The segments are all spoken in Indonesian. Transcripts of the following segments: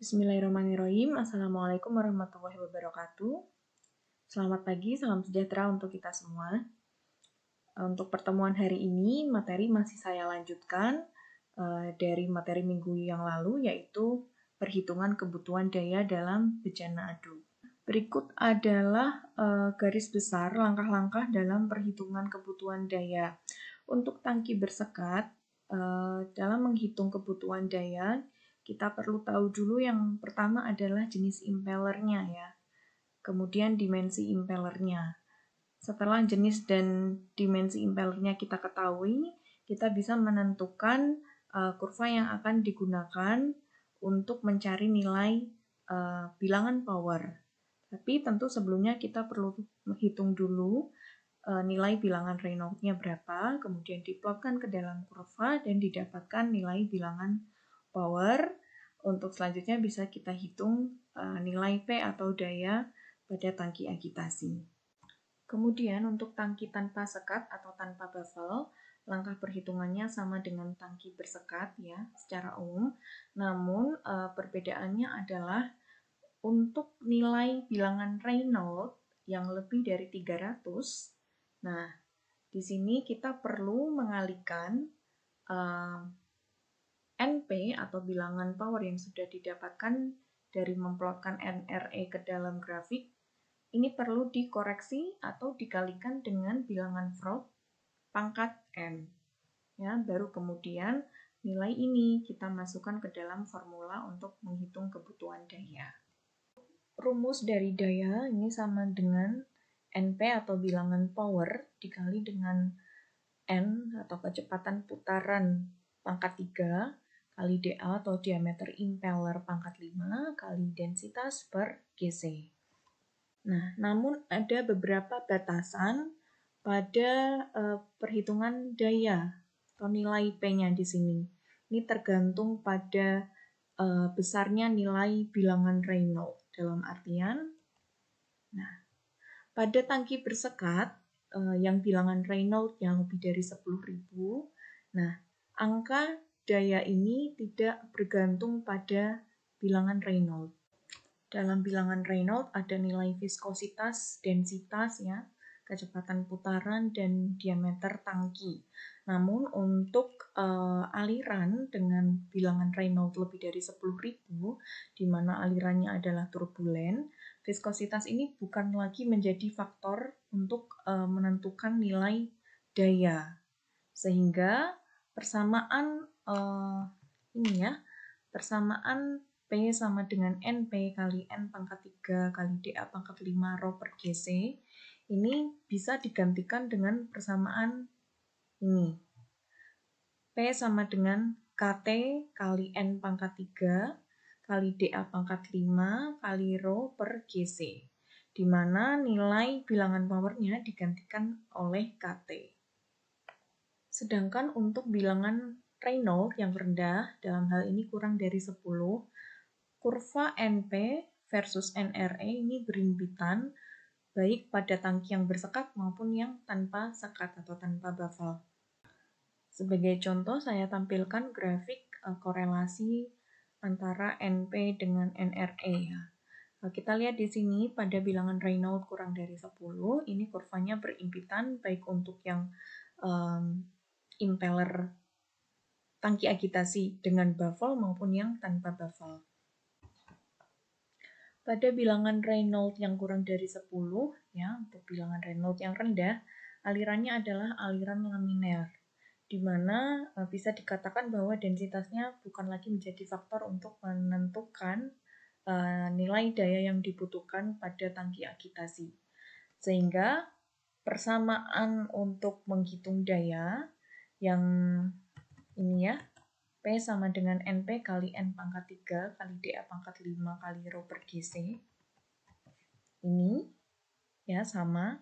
Bismillahirrahmanirrahim. Assalamualaikum warahmatullahi wabarakatuh. Selamat pagi, salam sejahtera untuk kita semua. Untuk pertemuan hari ini, materi masih saya lanjutkan dari materi minggu yang lalu, yaitu perhitungan kebutuhan daya dalam bejana adu. Berikut adalah garis besar langkah-langkah dalam perhitungan kebutuhan daya. Untuk tangki bersekat, dalam menghitung kebutuhan daya, kita perlu tahu dulu yang pertama adalah jenis impellernya ya. Kemudian dimensi impellernya. Setelah jenis dan dimensi impellernya kita ketahui, kita bisa menentukan kurva yang akan digunakan untuk mencari nilai bilangan power. Tapi tentu sebelumnya kita perlu menghitung dulu nilai bilangan Reynolds-nya berapa, kemudian diplotkan ke dalam kurva dan didapatkan nilai bilangan power. Untuk selanjutnya bisa kita hitung nilai P atau daya pada tangki agitasi. Kemudian untuk tangki tanpa sekat atau tanpa baffle, langkah perhitungannya sama dengan tangki bersekat ya secara umum. Namun perbedaannya adalah untuk nilai bilangan Reynolds yang lebih dari 300. Nah, di sini kita perlu mengalihkan NP atau bilangan power yang sudah didapatkan dari memplotkan NRE ke dalam grafik. Ini perlu dikoreksi atau dikalikan dengan bilangan Frost pangkat N. Ya, baru kemudian nilai ini kita masukkan ke dalam formula untuk menghitung kebutuhan daya. Rumus dari daya ini sama dengan NP atau bilangan power dikali dengan N atau kecepatan putaran pangkat 3 kali dA atau diameter impeller pangkat 5 kali densitas per Gc. Nah, namun ada beberapa batasan pada perhitungan daya atau nilai P-nya di sini. Ini tergantung pada besarnya nilai bilangan Reynolds. Dalam artian, nah, pada tangki bersekat yang bilangan Reynolds yang lebih dari 10.000, nah, angka daya ini tidak bergantung pada bilangan Reynolds. Dalam bilangan Reynolds ada nilai viskositas, densitas ya, kecepatan putaran dan diameter tangki. Namun untuk aliran dengan bilangan Reynolds lebih dari 10.000, di mana alirannya adalah turbulen, viskositas ini bukan lagi menjadi faktor untuk menentukan nilai daya. Sehingga persamaan ini ya, persamaan P sama dengan NP kali N pangkat 3 kali dA pangkat 5 rho per Gc ini bisa digantikan dengan persamaan ini. P sama dengan KT kali N pangkat 3 kali dA pangkat 5 kali rho per Gc, di mana nilai bilangan powernya digantikan oleh KT. Sedangkan untuk bilangan Reynolds yang rendah, dalam hal ini kurang dari 10, kurva NP versus NRE ini berimpitan baik pada tangki yang bersekat maupun yang tanpa sekat atau tanpa baffle. Sebagai contoh, saya tampilkan grafik korelasi antara NP dengan NRE ya. Kita lihat di sini pada bilangan Reynolds kurang dari 10, ini kurvanya berimpitan baik untuk yang impeller tangki agitasi dengan baffle maupun yang tanpa baffle. Pada bilangan Reynolds yang kurang dari 10, ya, untuk bilangan Reynolds yang rendah, alirannya adalah aliran laminer, di mana bisa dikatakan bahwa densitasnya bukan lagi menjadi faktor untuk menentukan nilai daya yang dibutuhkan pada tangki agitasi. Sehingga persamaan untuk menghitung daya yang ini ya, P sama dengan NP kali N pangkat 3 kali dA pangkat 5 kali rho per Gc. Ini ya sama.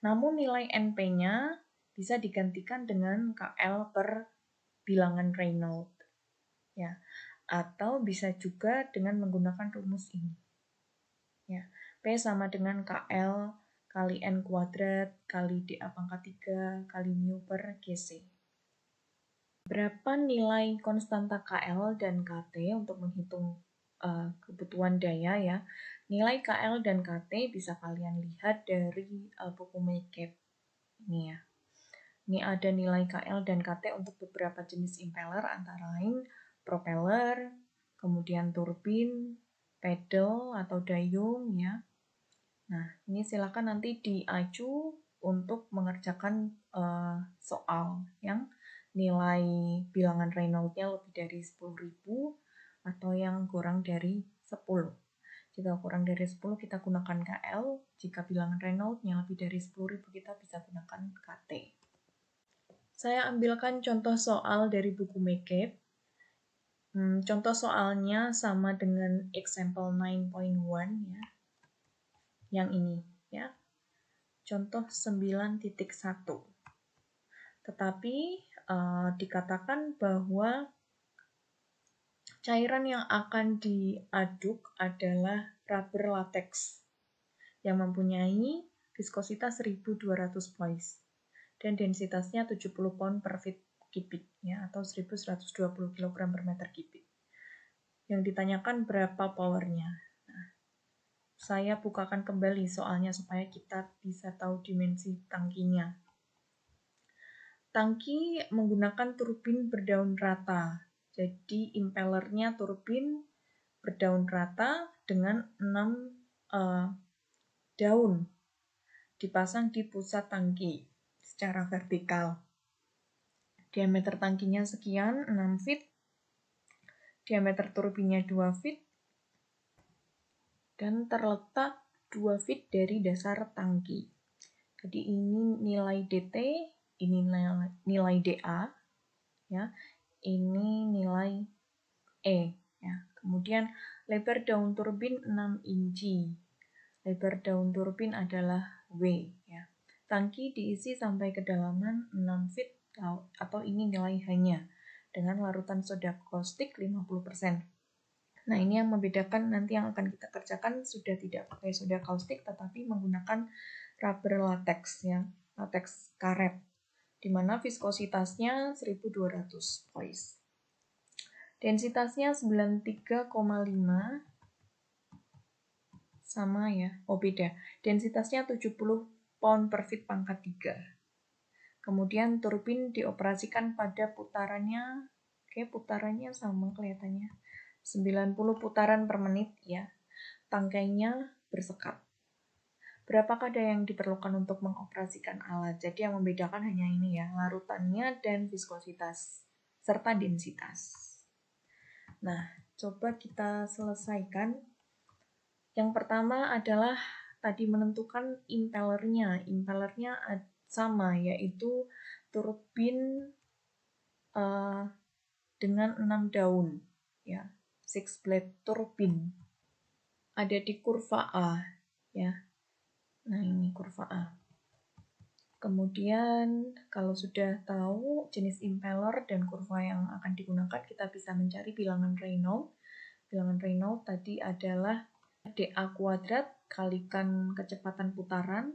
Namun nilai NP-nya bisa digantikan dengan KL per bilangan Reynolds. Ya. Atau bisa juga dengan menggunakan rumus ini. Ya. P sama dengan KL kali N kuadrat kali dA pangkat 3 kali mu per Gc. Berapa nilai konstanta KL dan KT untuk menghitung kebutuhan daya ya. Nilai KL dan KT bisa kalian lihat dari buku MACAP ini ya. Ini ada nilai KL dan KT untuk beberapa jenis impeller antara lain propeller, kemudian turbin, pedal atau dayung ya. Nah, ini silakan nanti diacu untuk mengerjakan soal yang nilai bilangan Reynolds-nya lebih dari 10.000 atau yang kurang dari 10. Jika kurang dari 10 kita gunakan KL, jika bilangan Reynolds-nya lebih dari 10.000 kita bisa gunakan KT. Saya ambilkan contoh soal dari buku MACAP. Contoh soalnya sama dengan example 9.1 ya. Yang ini ya. Contoh 9.1. Tetapi dikatakan bahwa cairan yang akan diaduk adalah rubber latex yang mempunyai viskositas 1200 pounds dan densitasnya 70 pound per feet kubik ya, atau 1120 kg per meter kubik. Yang ditanyakan berapa powernya. Nah, saya bukakan kembali soalnya supaya kita bisa tahu dimensi tangkinya. Tangki menggunakan turbin berdaun rata. Jadi impellernya turbin berdaun rata dengan 6 daun dipasang di pusat tangki secara vertikal. Diameter tangkinya sekian, 6 feet. Diameter turbinnya 2 feet. Dan terletak 2 feet dari dasar tangki. Jadi ini nilai DT, ini nilai DA, ya. Ini nilai E, ya. Kemudian lebar daun turbin 6 inci. Lebar daun turbin adalah W, ya. Tangki diisi sampai kedalaman 6 feet atau ini nilai H-nya dengan larutan soda kaustik 50%. Nah, ini yang membedakan nanti yang akan kita kerjakan sudah tidak pakai soda kaustik tetapi menggunakan rubber latex ya, latex karet, di mana viskositasnya 1200 pounds. Densitasnya 93,5 sama ya. Oh, beda. Densitasnya 70 pound per feet pangkat 3. Kemudian turbin dioperasikan pada putarannya, putarannya sama kelihatannya. 90 putaran per menit ya. Tangkainya bersekat. Berapakah daya yang diperlukan untuk mengoperasikan alat? Jadi yang membedakan hanya ini ya, larutannya dan viskositas serta densitas. Nah, coba kita selesaikan. Yang pertama adalah tadi menentukan impellernya. Impellernya sama, yaitu turbin dengan 6 daun, ya, 6 blade turbin. Ada di kurva A, ya. Nah, ini kurva A. Kemudian kalau sudah tahu jenis impeller dan kurva yang akan digunakan, kita bisa mencari bilangan Reynolds. Bilangan Reynolds tadi adalah dA kuadrat kalikan kecepatan putaran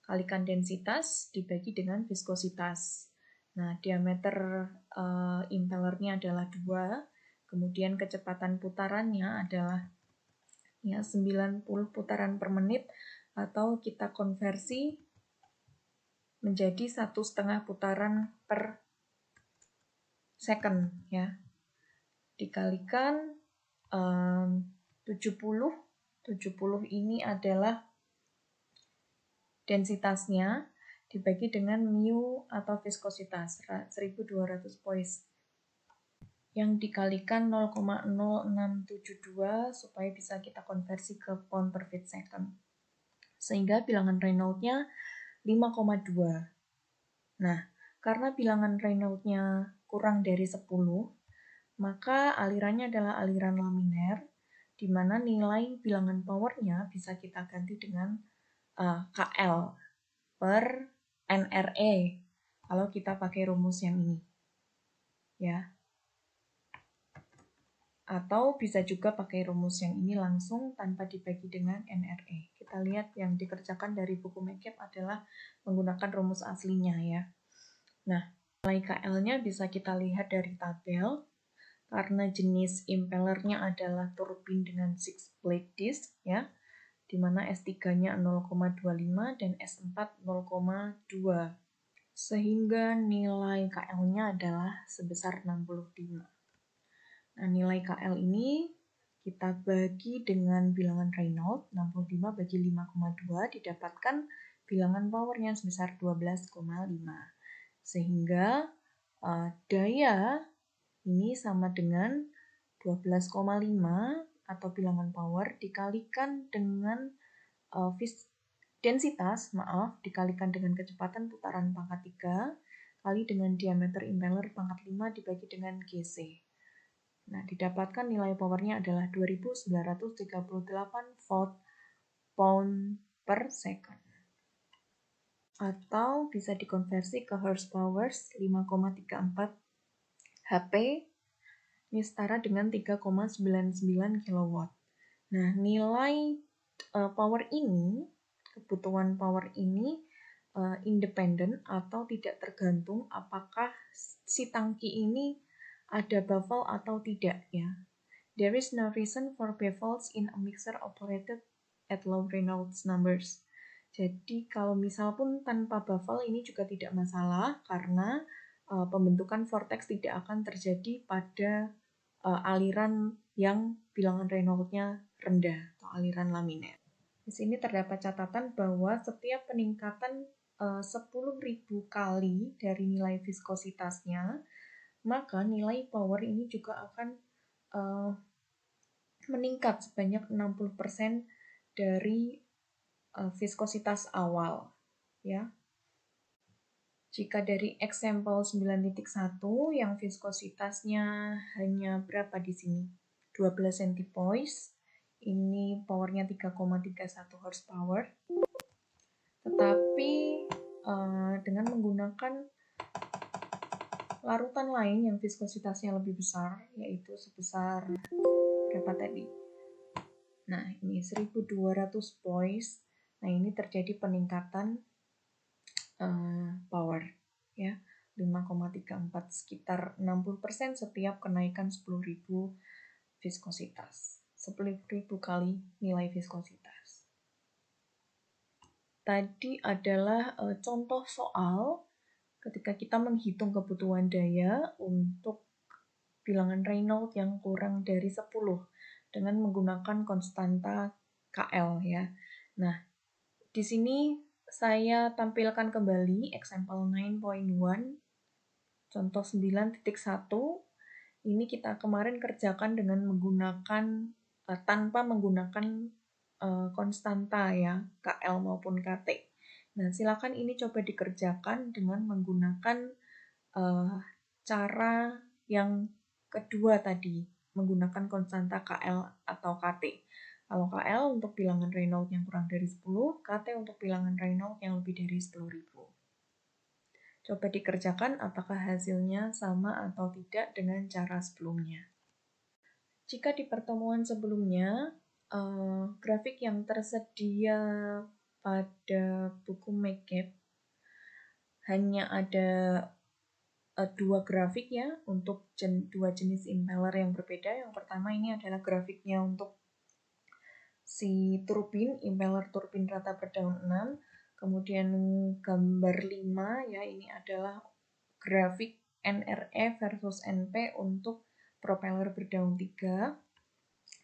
kalikan densitas dibagi dengan viskositas. Nah, diameter impellernya adalah 2, kemudian kecepatan putarannya adalah ya 90 putaran per menit, atau kita konversi menjadi 1,5 putaran per second ya. Dikalikan 70 ini adalah densitasnya dibagi dengan mu atau viskositas 1200 pounds yang dikalikan 0,0672 supaya bisa kita konversi ke pound per feet second. Sehingga bilangan Reynolds-nya 5,2. Nah, karena bilangan Reynolds-nya kurang dari 10, maka alirannya adalah aliran laminer, di mana nilai bilangan power-nya bisa kita ganti dengan KL per NRE kalau kita pakai rumus yang ini. Ya. Atau bisa juga pakai rumus yang ini langsung tanpa dibagi dengan NRE. Kita lihat yang dikerjakan dari buku MACAP adalah menggunakan rumus aslinya ya. Nah, nilai KL-nya bisa kita lihat dari tabel. karena jenis impellernya adalah turbin dengan 6 plate disc ya, di mana S3-nya 0,25 dan S4 0,2. Sehingga nilai KL-nya adalah sebesar 65. Nah, nilai KL ini kita bagi dengan bilangan Reynolds, 65 bagi 5,2 didapatkan bilangan powernya sebesar 12,5. Sehingga daya ini sama dengan 12,5 atau bilangan power dikalikan dengan dikalikan dengan kecepatan putaran pangkat 3 kali dengan diameter impeller pangkat 5 dibagi dengan GC. Nah, didapatkan nilai powernya adalah 2938 volt pound per second. Atau bisa dikonversi ke horsepower 5,34 HP, ini setara dengan 3,99 kW. Nah, nilai power ini, kebutuhan power ini independen atau tidak tergantung apakah si tangki ini ada baffle atau tidak ya. There is no reason for baffles in a mixer operated at low Reynolds numbers. Jadi kalau misal pun tanpa baffle ini juga tidak masalah karena pembentukan vortex tidak akan terjadi pada aliran yang bilangan Reynolds-nya rendah atau aliran laminet. Di sini terdapat catatan bahwa setiap peningkatan 10.000 kali dari nilai viskositasnya, maka nilai power ini juga akan meningkat sebanyak 60% dari viskositas awal ya. Jika dari example 9.1 yang viskositasnya hanya berapa di sini? 12 centipoise. Ini powernya 3,31 horsepower. Tetapi dengan menggunakan larutan lain yang viskositasnya lebih besar, yaitu sebesar berapa tadi? Nah, ini 1200 poise. Nah, ini terjadi peningkatan power ya, 5,34 sekitar 60% setiap kenaikan 10.000 viskositas. 10.000 kali nilai viskositas. Tadi adalah contoh soal ketika kita menghitung kebutuhan daya untuk bilangan Reynolds yang kurang dari 10 dengan menggunakan konstanta KL ya. Nah, di sini saya tampilkan kembali example 9.1 contoh 9.1. Ini kita kemarin kerjakan dengan menggunakan tanpa menggunakan konstanta ya, KL maupun KT. Nah, silakan ini coba dikerjakan dengan menggunakan cara yang kedua tadi, menggunakan konstanta KL atau KT. Kalau KL untuk bilangan Reynolds yang kurang dari 10, KT untuk bilangan Reynolds yang lebih dari 10.000. Coba dikerjakan apakah hasilnya sama atau tidak dengan cara sebelumnya. Jika di pertemuan sebelumnya, grafik yang tersedia pada buku McCabe hanya ada dua grafik ya untuk dua jenis impeller yang berbeda. Yang pertama ini adalah grafiknya untuk si turbin, impeller turbin rata berdaun 6. Kemudian gambar 5 ya, ini adalah grafik NRE versus NP untuk propeller berdaun 3.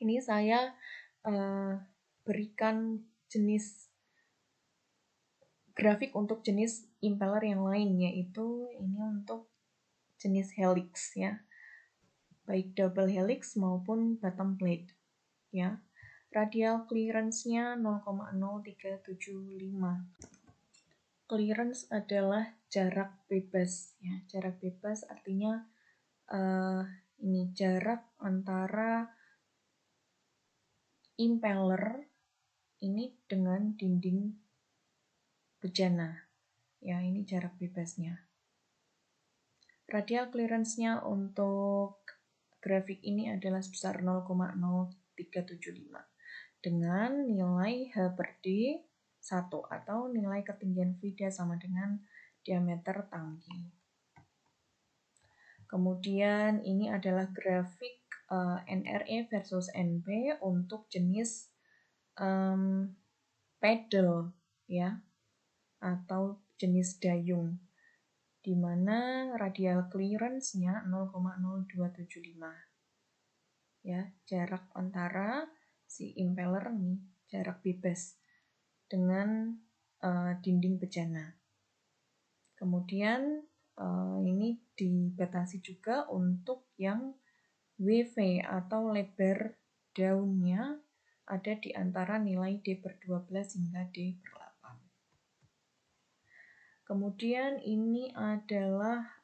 Ini saya berikan jenis grafik untuk jenis impeller yang lain, yaitu ini untuk jenis helix ya, baik double helix maupun bottom plate ya. Radial clearance-nya 0,0375. Clearance adalah jarak bebas ya. Jarak bebas artinya ini jarak antara impeller ini dengan dinding bejana. Ya, ini jarak bebasnya. Radial clearance-nya untuk grafik ini adalah sebesar 0,0375 dengan nilai H per D 1 atau nilai ketinggian Vida sama dengan diameter tangki. Kemudian ini adalah grafik NRE versus NP untuk jenis pedal ya, atau jenis dayung, di mana radial clearance-nya 0,0275. Ya, jarak antara si impeller nih, jarak bebas dengan dinding bejana. Kemudian ini dibatasi juga untuk yang WV atau lebar daunnya ada di antara nilai D/12 hingga D/8. Kemudian ini adalah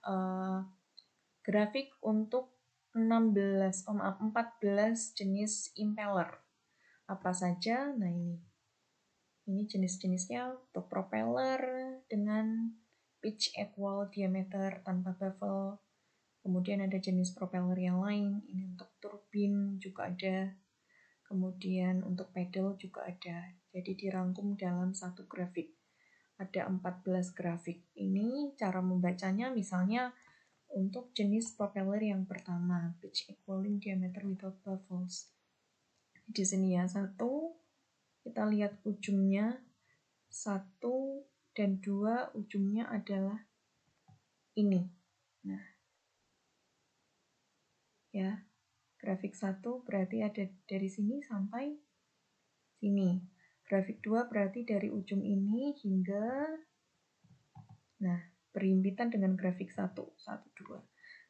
grafik untuk 14 jenis impeller. Apa saja? Nah ini jenis-jenisnya untuk propeller dengan pitch equal diameter tanpa baffle. Kemudian ada jenis propeller yang lain. Ini untuk turbin juga ada. Kemudian untuk pedal juga ada. Jadi dirangkum dalam satu grafik. Ada 14 grafik. Ini cara membacanya misalnya untuk jenis propeller yang pertama, pitch equaling diameter without baffles. Di sini ya, 1, kita lihat ujungnya, 1 dan 2 ujungnya adalah ini. Nah, ya, grafik 1 berarti ada dari sini sampai sini. Grafik 2 berarti dari ujung ini hingga, nah, berhimpitan dengan grafik 1, 2.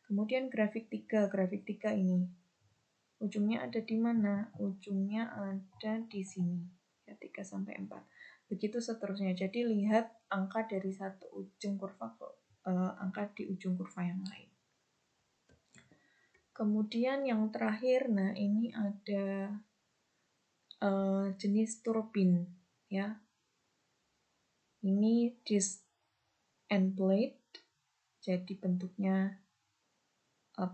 Kemudian grafik 3 ini. Ujungnya ada di mana? Ujungnya ada di sini. Ya, 3 sampai 4. Begitu seterusnya. Jadi lihat angka dari satu ujung kurva ke angka di ujung kurva yang lain. Kemudian yang terakhir, nah ini ada jenis turbin ya. Ini disc end blade. Jadi bentuknya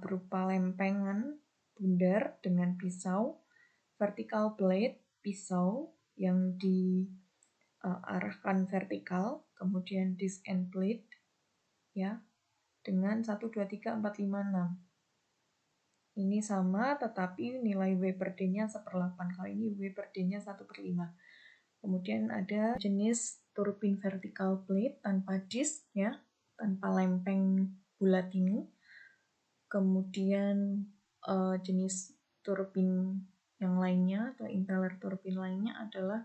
berupa lempengan bundar dengan pisau, vertical blade, pisau yang diarahkan vertikal, kemudian disc end blade, ya, dengan 1, 2, 3, 4, 5, 6. Ini sama, tetapi nilai W per D-nya 1/8, kali ini W per D-nya 1/5. Kemudian ada jenis turbin vertical blade tanpa disc, ya, tanpa lempeng bulat ini. Kemudian jenis turbin yang lainnya atau impeller turbin lainnya adalah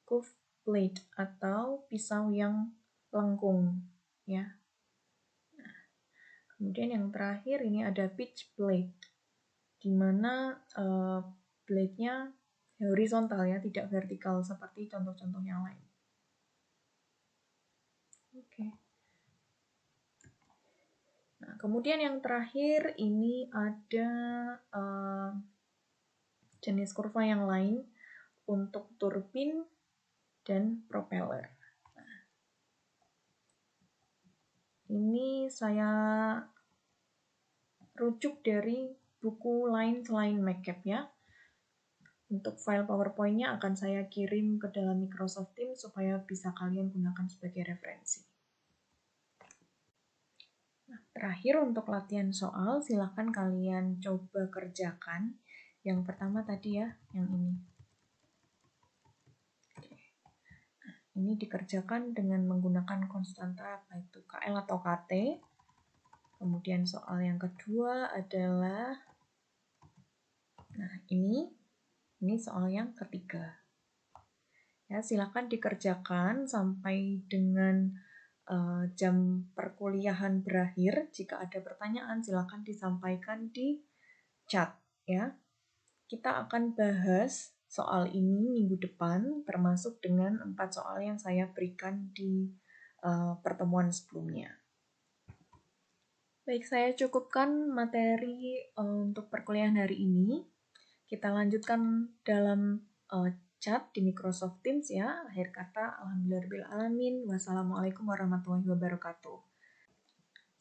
curved blade atau pisau yang lengkung, ya. Nah, kemudian yang terakhir ini ada pitch blade, di mana blade-nya horizontal ya, tidak vertikal seperti contoh-contoh yang lain. Oke. Nah, kemudian yang terakhir ini ada jenis kurva yang lain untuk turbin dan propeller. Nah, ini saya rujuk dari buku lain selain MacCap ya. Untuk file PowerPoint-nya akan saya kirim ke dalam Microsoft Teams supaya bisa kalian gunakan sebagai referensi. Nah, terakhir untuk latihan soal, silakan kalian coba kerjakan. Yang pertama tadi ya, yang ini. Ini dikerjakan dengan menggunakan konstanta yaitu KL atau KT. Kemudian soal yang kedua adalah, nah ini soal yang ketiga. Ya, silakan dikerjakan sampai dengan jam perkuliahan berakhir. Jika ada pertanyaan, silakan disampaikan di chat ya. Kita akan bahas soal ini minggu depan, termasuk dengan 4 soal yang saya berikan di pertemuan sebelumnya. Baik, saya cukupkan materi untuk perkuliahan hari ini. Kita lanjutkan dalam chat di Microsoft Teams ya. Akhir kata, alhamdulillahirrahmanirrahim. Wassalamualaikum warahmatullahi wabarakatuh.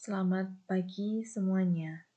Selamat pagi semuanya.